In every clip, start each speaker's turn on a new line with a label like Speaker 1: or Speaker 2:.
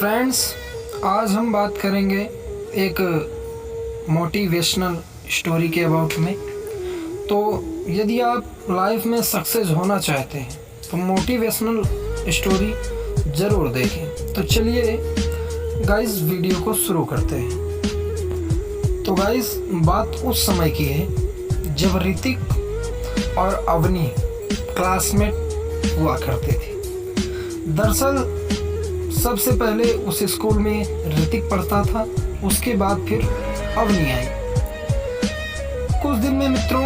Speaker 1: Friends, आज हम बात करेंगे एक मोटिवेशनल स्टोरी के अबाउट में। तो यदि आप लाइफ में सक्सेस होना चाहते हैं तो मोटिवेशनल स्टोरी ज़रूर देखें। तो चलिए गाइस वीडियो को शुरू करते हैं। तो गाइस बात उस समय की है जब ऋतिक और अवनी क्लासमेट हुआ करते थे। दरअसल सबसे पहले उस स्कूल में ऋतिक पढ़ता था, उसके बाद फिर अवनी आई। कुछ दिन में मित्रों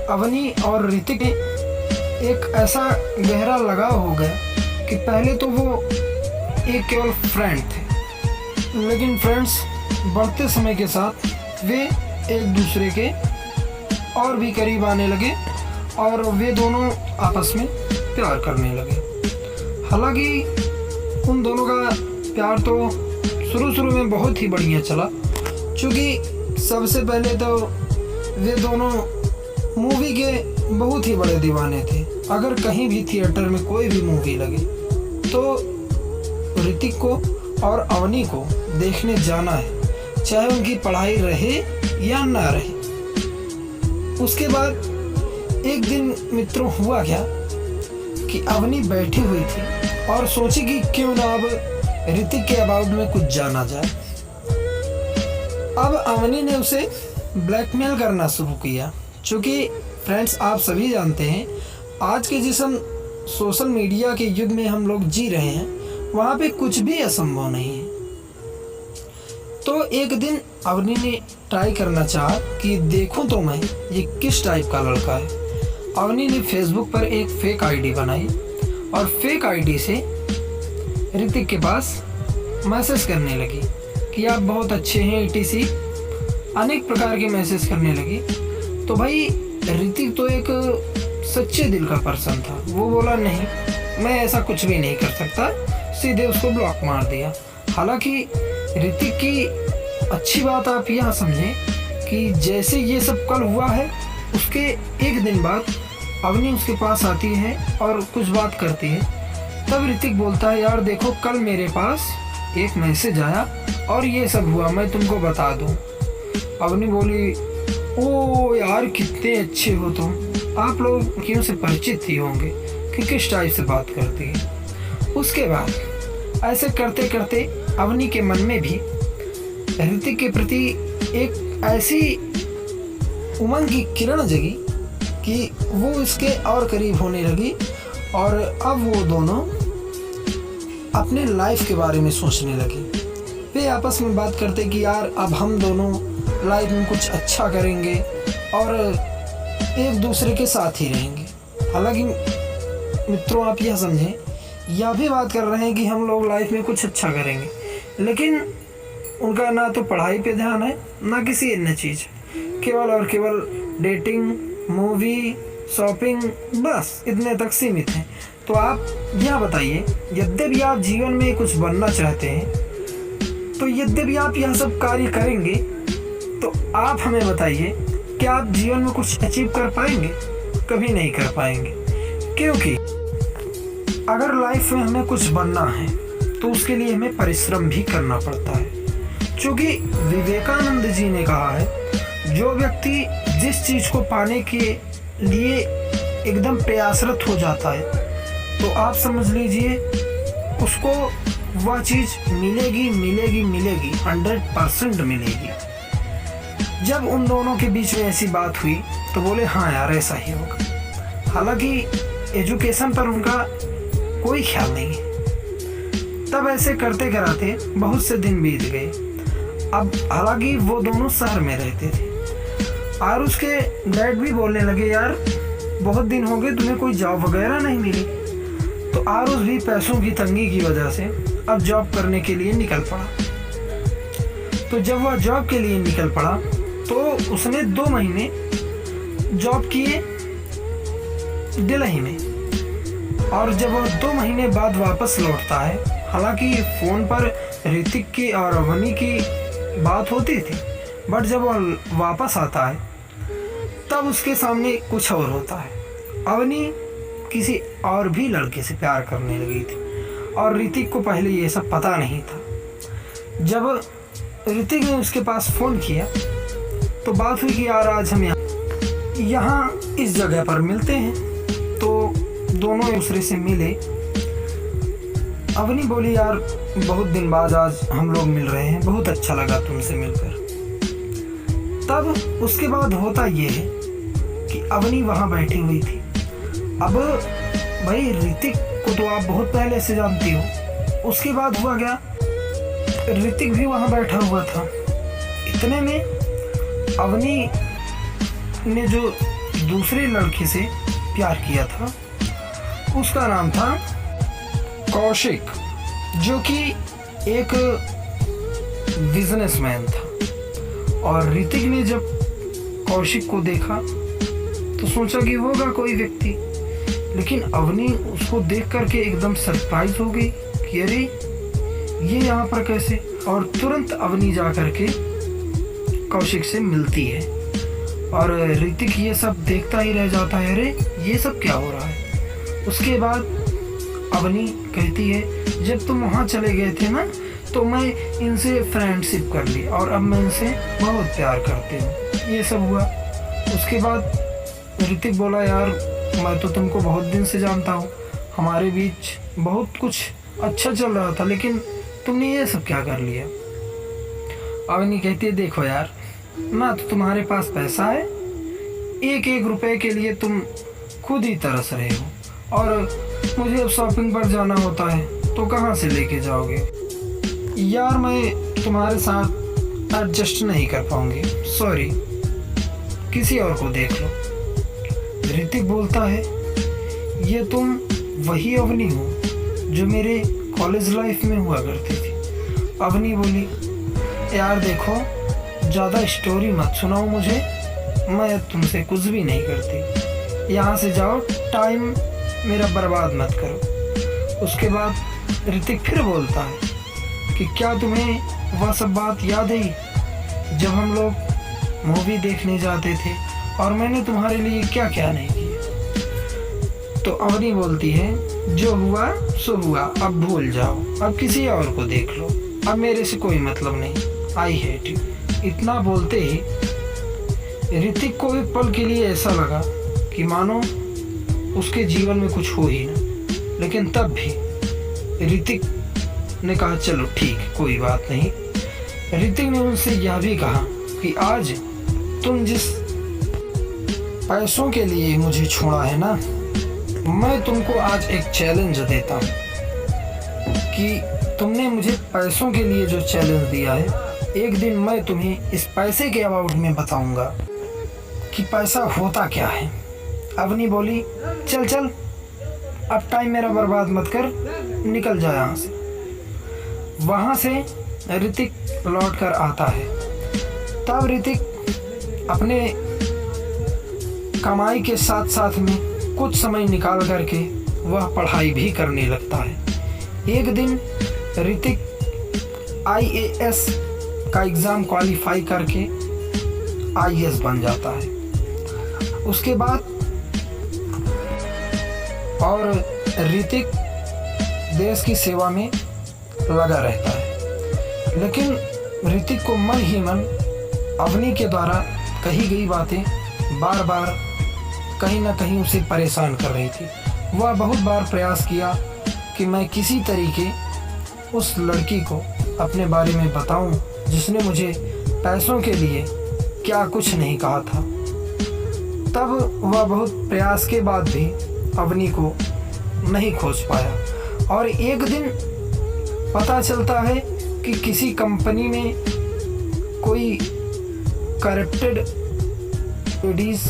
Speaker 1: अवनी और ऋतिक में एक ऐसा गहरा लगाव हो गया कि पहले तो वो एक केवल फ्रेंड थे, लेकिन फ्रेंड्स बढ़ते समय के साथ वे एक दूसरे के और भी करीब आने लगे और वे दोनों आपस में प्यार करने लगे। हालांकि उन दोनों का प्यार तो शुरू में बहुत ही बढ़िया चला, क्योंकि सबसे पहले तो वे दोनों मूवी के बहुत ही बड़े दीवाने थे। अगर कहीं भी थिएटर में कोई भी मूवी लगे तो ऋतिक को और अवनी को देखने जाना है, चाहे उनकी पढ़ाई रहे या ना रहे। उसके बाद एक दिन मित्रों हुआ क्या कि अवनी बैठी हुई थी और सोची कि क्यों ना अब ऋतिक के अबाउट में कुछ जाना जाए। अब अवनी ने उसे ब्लैकमेल करना शुरू किया, क्योंकि फ्रेंड्स आप सभी जानते हैं आज के जिस हम सोशल मीडिया के युग में हम लोग जी रहे हैं वहाँ पे कुछ भी असंभव नहीं है। तो एक दिन अवनी ने ट्राई करना चाहा कि देखूं तो मैं ये किस टाइप का लड़का है। अवनी ने फेसबुक पर एक फेक आईडी बनाई और फेक आईडी से ऋतिक के पास मैसेज करने लगी कि आप बहुत अच्छे हैं ETC, अनेक प्रकार के मैसेज करने लगी। तो भाई ऋतिक तो एक सच्चे दिल का पर्सन था, वो बोला नहीं मैं ऐसा कुछ भी नहीं कर सकता, सीधे उसको ब्लॉक मार दिया। हालांकि ऋतिक की अच्छी बात आप यह समझें कि जैसे ये सब कल हुआ है उसके एक दिन बाद अवनी उसके पास आती है और कुछ बात करती है। तब ऋतिक बोलता है यार देखो कल मेरे पास एक मैसेज आया और ये सब हुआ, मैं तुमको बता दूं। अवनी बोली ओ यार कितने अच्छे हो तुम, आप लोग क्यों से परिचित ही होंगे कि किस टाइप से बात करती है। उसके बाद ऐसे करते करते अवनी के मन में भी ऋतिक के प्रति एक ऐसी उमंग की किरण जगी कि वो इसके और करीब होने लगी और अब वो दोनों अपने लाइफ के बारे में सोचने लगे। वे आपस में बात करते कि यार अब हम दोनों लाइफ में कुछ अच्छा करेंगे और एक दूसरे के साथ ही रहेंगे। हालांकि मित्रों आप यह समझें, यह भी बात कर रहे हैं कि हम लोग लाइफ में कुछ अच्छा करेंगे, लेकिन उनका ना तो पढ़ाई पे ध्यान है ना किसी अन्य चीज़, केवल और केवल डेटिंग, मूवी, शॉपिंग, बस इतने तक सीमित हैं। तो आप यह बताइए, यद्यपि आप जीवन में कुछ बनना चाहते हैं तो यद्यपि आप यह सब कार्य करेंगे तो आप हमें बताइए क्या आप जीवन में कुछ अचीव कर पाएंगे? कभी नहीं कर पाएंगे, क्योंकि अगर लाइफ में हमें कुछ बनना है तो उसके लिए हमें परिश्रम भी करना पड़ता है। क्योंकि विवेकानंद जी ने कहा है जो व्यक्ति जिस चीज़ को पाने के लिए एकदम प्रयासरत हो जाता है तो आप समझ लीजिए उसको वह चीज़ मिलेगी मिलेगी मिलेगी, 100% मिलेगी। जब उन दोनों के बीच में ऐसी बात हुई तो बोले हाँ यार ऐसा ही होगा। हालांकि एजुकेशन पर उनका कोई ख्याल नहीं है। तब ऐसे करते कराते बहुत से दिन बीत गए। अब हालांकि वो दोनों शहर में रहते थे और उसके डैड भी बोलने लगे यार बहुत दिन हो गए तुम्हें कोई जॉब वगैरह नहीं मिली। तो आरुष भी पैसों की तंगी की वजह से अब जॉब करने के लिए निकल पड़ा। तो जब वह जॉब के लिए निकल पड़ा तो उसने 2 महीने जॉब किए दिल्ली में, और जब वह 2 महीने बाद वापस लौटता है, हालांकि फ़ोन पर ऋतिक की और अवनी की बात होती थी, बट जब वह वापस आता है तब उसके सामने कुछ और होता है। अवनी किसी और भी लड़के से प्यार करने लगी थी और ऋतिक को पहले ये सब पता नहीं था। जब ऋतिक ने उसके पास फ़ोन किया तो बात हुई कि यार आज हम यहाँ इस जगह पर मिलते हैं। तो दोनों एक दूसरे से मिले। अवनी बोली यार बहुत दिन बाद आज हम लोग मिल रहे हैं, बहुत अच्छा लगा तुमसे मिलकर। तब उसके बाद होता ये है कि अवनी वहाँ बैठी हुई थी। अब भाई ऋतिक को तो आप बहुत पहले से जानती हो। उसके बाद हुआ क्या, ऋतिक भी वहाँ बैठा हुआ था। इतने में अवनी ने जो दूसरे लड़के से प्यार किया था उसका नाम था कौशिक, जो कि एक बिजनेसमैन था। और ऋतिक ने जब कौशिक को देखा तो सोचा कि होगा कोई व्यक्ति, लेकिन अवनी उसको देख करके एकदम सरप्राइज हो गई कि अरे ये यहाँ पर कैसे। और तुरंत अवनी जा करके कौशिक से मिलती है और ऋतिक ये सब देखता ही रह जाता है, अरे ये सब क्या हो रहा है। उसके बाद अवनी कहती है जब तुम वहाँ चले गए थे ना तो मैं इनसे फ्रेंडशिप कर ली और अब मैं इनसे बहुत प्यार करती हूँ। ये सब हुआ। उसके बाद ऋतिक बोला यार मैं तो तुमको बहुत दिन से जानता हूँ, हमारे बीच बहुत कुछ अच्छा चल रहा था, लेकिन तुमने ये सब क्या कर लिया। अवनी कहती है देखो यार ना तो तुम्हारे पास पैसा है, एक एक रुपए के लिए तुम खुद ही तरस रहे हो और मुझे अब शॉपिंग पर जाना होता है तो कहाँ से लेके जाओगे। यार मैं तुम्हारे साथ एडजस्ट नहीं कर पाऊंगी, सॉरी किसी और को देख लो। ऋतिक बोलता है ये तुम वही अवनी हो जो मेरे कॉलेज लाइफ में हुआ करती थी। अवनी बोली यार देखो ज़्यादा स्टोरी मत सुनाओ मुझे, मैं तुमसे कुछ भी नहीं करती, यहाँ से जाओ, टाइम मेरा बर्बाद मत करो। उसके बाद ऋतिक फिर बोलता है कि क्या तुम्हें वह सब बात याद है जब हम लोग मूवी देखने जाते थे और मैंने तुम्हारे लिए क्या क्या नहीं किया। तो अवनी बोलती है जो हुआ सो हुआ, अब भूल जाओ, अब किसी और को देख लो, अब मेरे से कोई मतलब नहीं, आई हेट यू। इतना बोलते ही ऋतिक को एक पल के लिए ऐसा लगा कि मानो उसके जीवन में कुछ हो ही ना, लेकिन तब भी ऋतिक ने कहा चलो ठीक कोई बात नहीं। ऋतिक ने उनसे यह भी कहा कि आज तुम जिस पैसों के लिए मुझे छोड़ा है ना, मैं तुमको आज एक चैलेंज देता हूँ कि तुमने मुझे पैसों के लिए जो चैलेंज दिया है, एक दिन मैं तुम्हें इस पैसे के अबाउट में बताऊंगा कि पैसा होता क्या है। अवनी बोली चल चल अब टाइम मेरा बर्बाद मत कर, निकल जा यहाँ से। वहाँ से ऋतिक लौट कर आता है। तब ऋतिक अपने कमाई के साथ साथ में कुछ समय निकाल करके वह पढ़ाई भी करने लगता है। एक दिन ऋतिक IAS का एग्ज़ाम क्वालिफाई करके IAS बन जाता है। उसके बाद और ऋतिक देश की सेवा में लगा रहता है, लेकिन ऋतिक को मन ही मन अवनी के द्वारा कही गई बातें बार बार कहीं ना कहीं उसे परेशान कर रही थी। वह बहुत बार प्रयास किया कि मैं किसी तरीके उस लड़की को अपने बारे में बताऊं जिसने मुझे पैसों के लिए क्या कुछ नहीं कहा था। तब वह बहुत प्रयास के बाद भी अवनी को नहीं खोज पाया और एक दिन पता चलता है कि किसी कंपनी में कोई करप्टेड लेडीज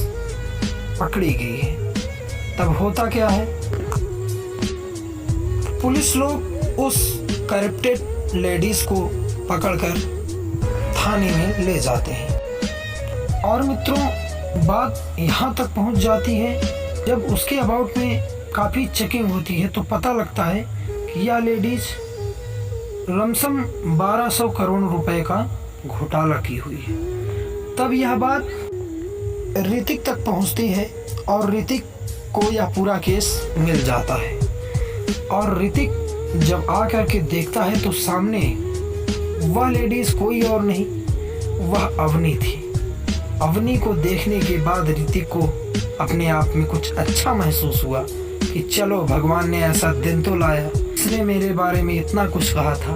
Speaker 1: पकड़ी गई है। तब होता क्या है, पुलिस लोग उस करप्टेड लेडीज को पकड़कर थाने में ले जाते हैं। और मित्रों बात यहाँ तक पहुँच जाती है जब उसके अबाउट में काफ़ी चेकिंग होती है तो पता लगता है कि यह लेडीज लमसम 1200 करोड़ रुपए का घोटाला की हुई है। तब यह बात ऋतिक तक पहुंचती है और ऋतिक को यह पूरा केस मिल जाता है। और ऋतिक जब आ कर के देखता है तो सामने वह लेडीज कोई और नहीं, वह अवनी थी। अवनी को देखने के बाद ऋतिक को अपने आप में कुछ अच्छा महसूस हुआ कि चलो भगवान ने ऐसा दिन तो लाया, इसने मेरे बारे में इतना कुछ कहा था,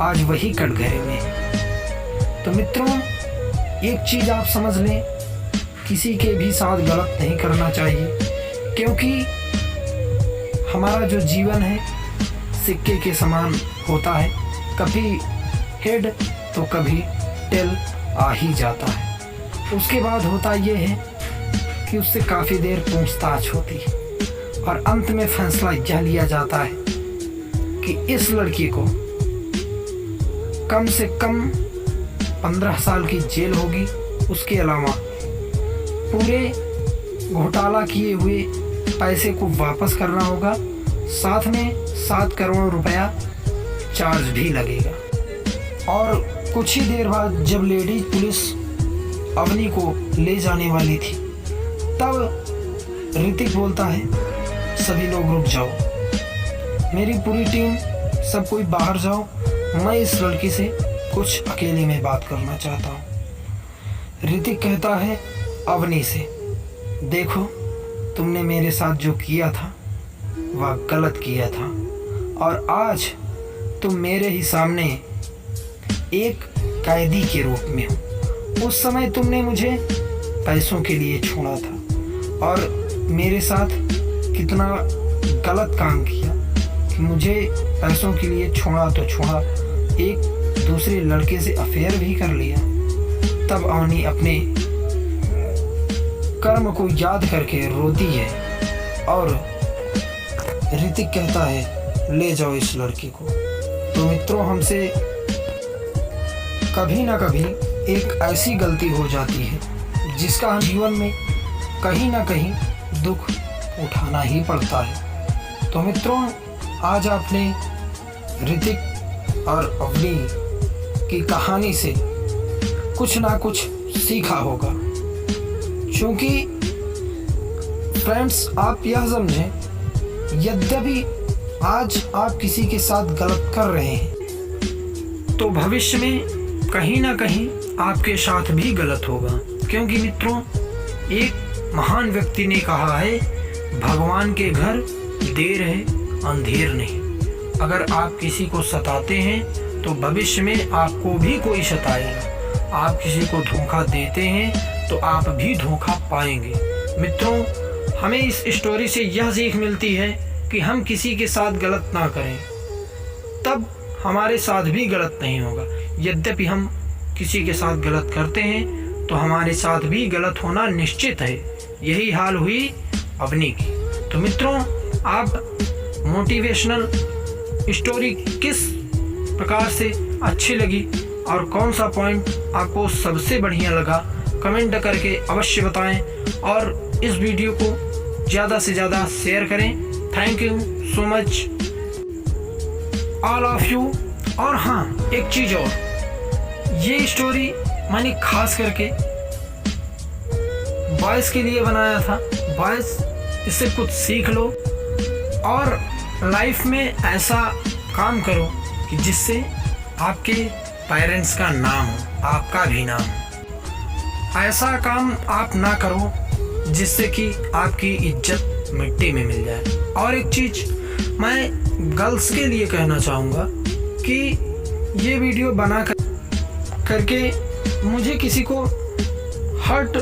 Speaker 1: आज वही कटघरे में है। तो मित्रों, एक चीज़ आप समझ लें, किसी के भी साथ गलत नहीं करना चाहिए, क्योंकि हमारा जो जीवन है सिक्के के समान होता है, कभी हेड तो कभी टेल आ ही जाता है। उसके बाद होता ये है कि उससे काफ़ी देर पूछताछ होती है और अंत में फैसला यह लिया जाता है कि इस लड़की को कम से कम 15 साल की जेल होगी, उसके अलावा पूरे घोटाला किए हुए पैसे को वापस करना होगा, साथ में 7 करोड़ रुपया चार्ज भी लगेगा। और कुछ ही देर बाद जब लेडीज पुलिस अवनी को ले जाने वाली थी, तब ऋतिक बोलता है, सभी लोग रुक जाओ, मेरी पूरी टीम सब कोई बाहर जाओ, मैं इस लड़की से कुछ अकेले में बात करना चाहता हूँ। ऋतिक कहता है अवनी से, देखो तुमने मेरे साथ जो किया था वह गलत किया था, और आज तुम मेरे ही सामने एक कैदी के रूप में हो। उस समय तुमने मुझे पैसों के लिए छोड़ा था और मेरे साथ कितना गलत काम किया कि मुझे पैसों के लिए छोड़ा तो छोड़ा, एक दूसरे लड़के से अफेयर भी कर लिया। तब अवनी अपने कर्म को याद करके रोती है और ऋतिक कहता है ले जाओ इस लड़की को। तो मित्रों, हमसे कभी ना कभी एक ऐसी गलती हो जाती है जिसका हम जीवन में कहीं ना कहीं दुख उठाना ही पड़ता है। तो मित्रों, आज आपने ऋतिक और अवनी की कहानी से कुछ ना कुछ सीखा होगा, क्योंकि फ्रेंड्स आप यह समझें, यद्यपि आज आप किसी के साथ गलत कर रहे हैं तो भविष्य में कहीं ना कहीं आपके साथ भी गलत होगा, क्योंकि मित्रों एक महान व्यक्ति ने कहा है, भगवान के घर देर है अंधेर नहीं। अगर आप किसी को सताते हैं तो भविष्य में आपको भी कोई सताएगा। आप किसी को धोखा देते हैं तो आप भी धोखा पाएंगे। मित्रों, हमें इस स्टोरी से यह सीख मिलती है कि हम किसी के साथ गलत ना करें, तब हमारे साथ भी गलत नहीं होगा। यद्यपि हम किसी के साथ गलत करते हैं तो हमारे साथ भी गलत होना निश्चित है। यही हाल हुई अवनी की। तो मित्रों, आप मोटिवेशनल स्टोरी किस प्रकार से अच्छी लगी और कौन सा पॉइंट आपको सबसे बढ़िया लगा, कमेंट करके अवश्य बताएं और इस वीडियो को ज़्यादा से ज़्यादा शेयर करें। Thank you so much all of you. और हाँ, एक चीज़ और, ये स्टोरी मैंने खास करके बॉयज़ के लिए बनाया था। बॉयज़ इससे कुछ सीख लो और लाइफ में ऐसा काम करो कि जिससे आपके पेरेंट्स का नाम हो, आपका भी नाम हो। ऐसा काम आप ना करो जिससे कि आपकी इज्जत मिट्टी में मिल जाए। और एक चीज़ मैं गर्ल्स के लिए कहना चाहूँगा कि ये वीडियो बना करके मुझे किसी को हर्ट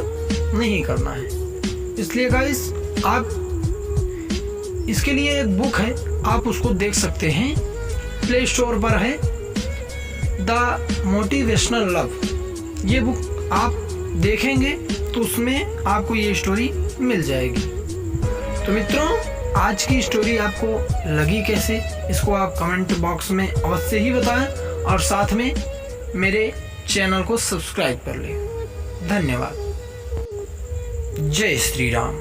Speaker 1: नहीं करना है, इसलिए गाइस आप इसके लिए एक बुक है, आप उसको देख सकते हैं, प्ले स्टोर पर है, द मोटिवेशनल लव। ये बुक आप देखेंगे तो उसमें आपको ये स्टोरी मिल जाएगी। तो मित्रों, आज की स्टोरी आपको लगी कैसे, इसको आप कमेंट बॉक्स में अवश्य ही बताएं और साथ में मेरे चैनल को सब्सक्राइब कर लें। धन्यवाद। जय श्री राम।